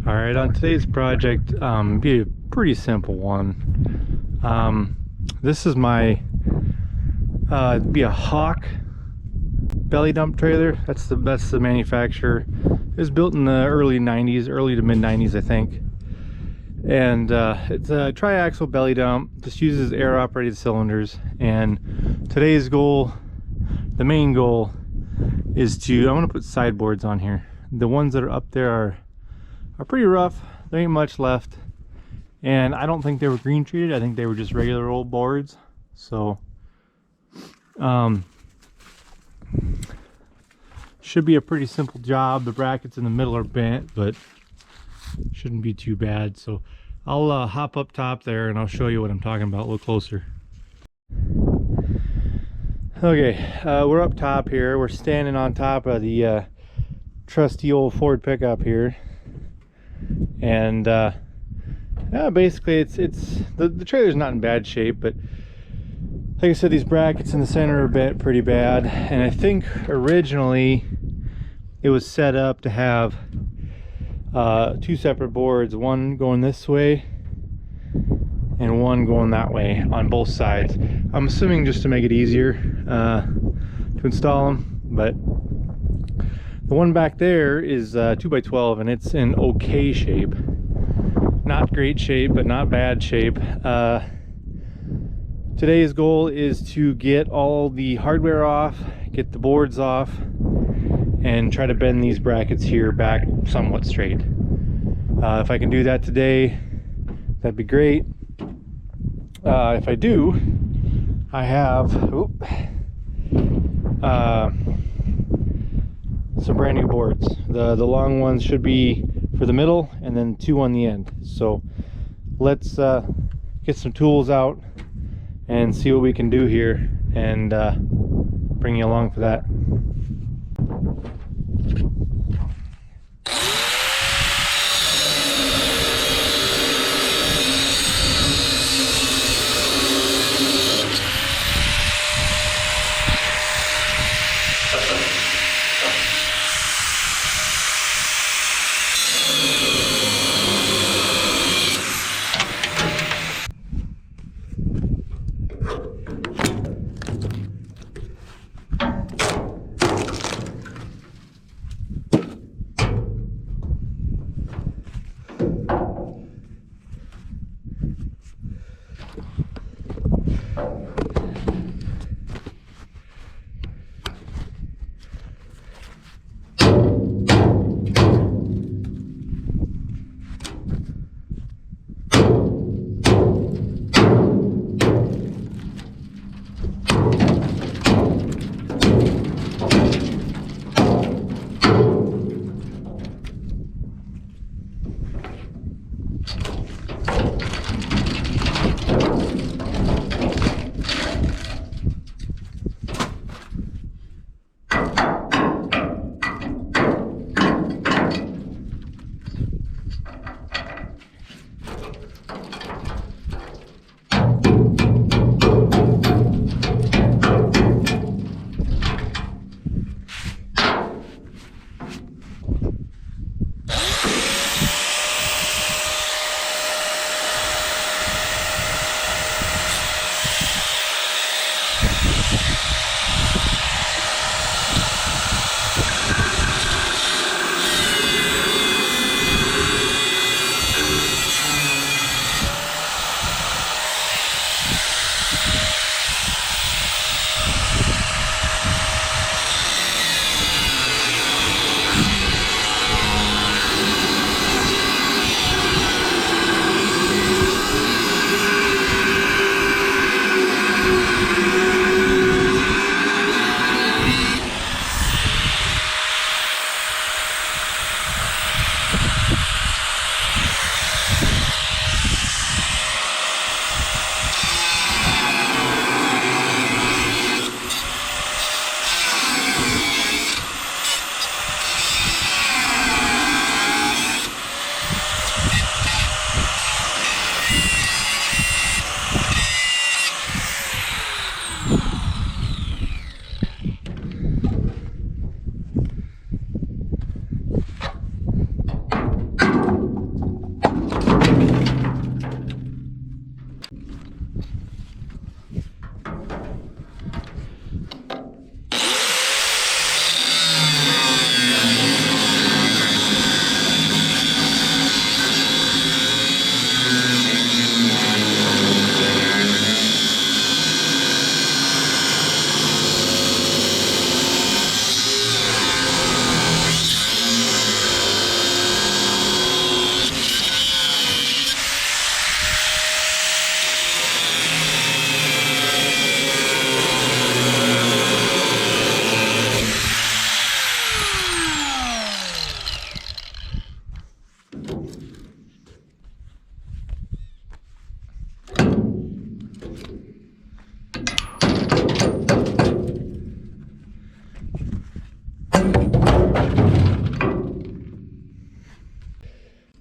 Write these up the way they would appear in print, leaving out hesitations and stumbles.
All right, on today's project, be a pretty simple one. This is my be a Hawk belly dump trailer. That's the manufacturer. It was built in the early to mid 90s, I think. And it's a triaxle belly dump. Just uses air operated cylinders. And today's goal, the main goal, is I'm gonna put sideboards on here. The ones that are up there are pretty rough. There ain't much left, and I don't think they were green treated. I think they were just regular old boards. So should be a pretty simple job. The brackets in the middle are bent, but shouldn't be too bad. So I'll hop up top there and I'll show you what I'm talking about a little closer. Okay, we're up top here. We're standing on top of the trusty old Ford pickup here. And yeah, basically it's the trailer's not in bad shape, but like I said, these brackets in the center are bent pretty bad. And I think originally it was set up to have two separate boards, one going this way and one going that way on both sides. I'm assuming just to make it easier to install them, but the one back there is 2x12 and it's in okay shape. Not great shape, but not bad shape. Today's goal is to get all the hardware off, get the boards off, and try to bend these brackets here back somewhat straight. If I can do that today, that'd be great. If I do, I have some brand new boards. The long ones should be for the middle and then two on the end. So let's get some tools out and see what we can do here, and bring you along for that.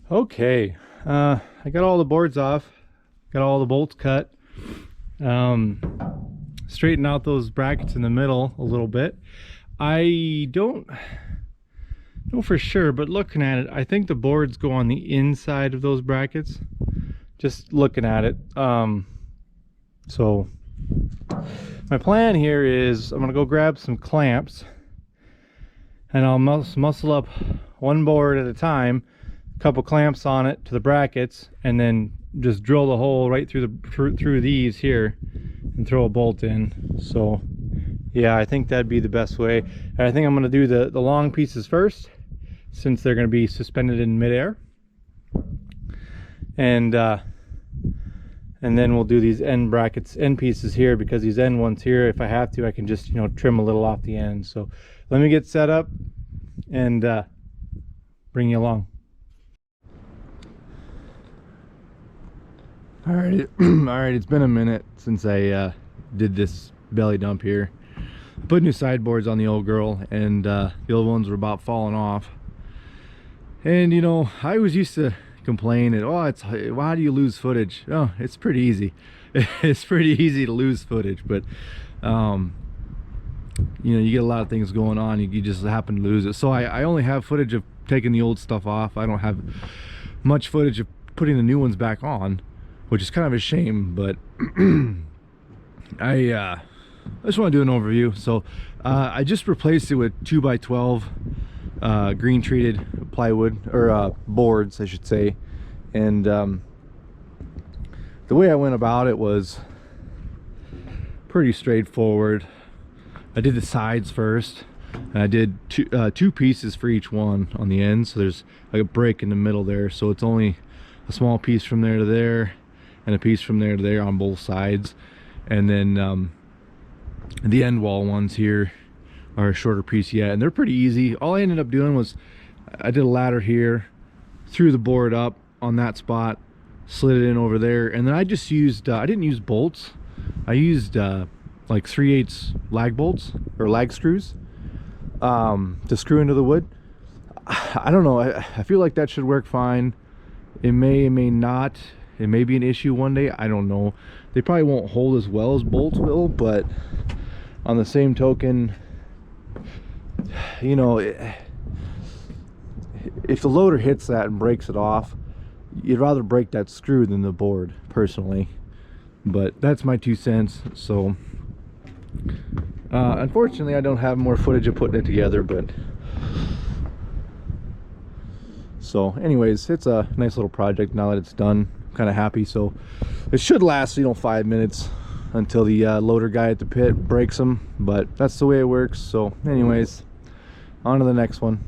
Okay, I got all the boards off, got all the bolts cut, straighten out those brackets in the middle a little bit. I don't know for sure, but looking at it, I think the boards go on the inside of those brackets, just looking at it. So my plan here is I'm gonna go grab some clamps and I'll muscle up one board at a time, a couple clamps on it to the brackets, and then just drill the hole right through these here and throw a bolt in. So yeah, I think that'd be the best way. And I think I'm gonna do the long pieces first, since they're gonna be suspended in midair. And then we'll do these end pieces here, because these end ones here, if I have to, I can just, you know, trim a little off the end. So let me get set up and bring you along. All right, it's been a minute since I did this belly dump here. I put new sideboards on the old girl, and the old ones were about falling off. And you know, I was used to complain that, oh, it's, why do you lose footage? Oh, it's pretty easy. It's pretty easy to lose footage, but you know, you get a lot of things going on, you just happen to lose it. So I only have footage of taking the old stuff off. I don't have much footage of putting the new ones back on, which is kind of a shame. But I just want to do an overview. So I just replaced it with 2x12 green treated plywood, or boards I should say. And the way I went about it was pretty straightforward. I did the sides first, and I did two pieces for each one on the end, so there's like a break in the middle there, so it's only a small piece from there to there and a piece from there to there on both sides. And then the end wall ones here are a shorter piece yet, and they're pretty easy. All I ended up doing was I did a ladder here, threw the board up on that spot, slid it in over there, and then I just used I didn't use bolts. I used like 3/8 lag bolts, or lag screws, to screw into the wood. I don't know, I feel like that should work fine. It may not, it may be an issue one day, I don't know. They probably won't hold as well as bolts will, but on the same token, you know, if the loader hits that and breaks it off, you'd rather break that screw than the board, personally. But that's my 2 cents. So unfortunately I don't have more footage of putting it together, but so anyways, it's a nice little project now that it's done. I'm kind of happy. So it should last, you know, 5 minutes until the loader guy at the pit breaks them, but that's the way it works. So anyways, on to the next one.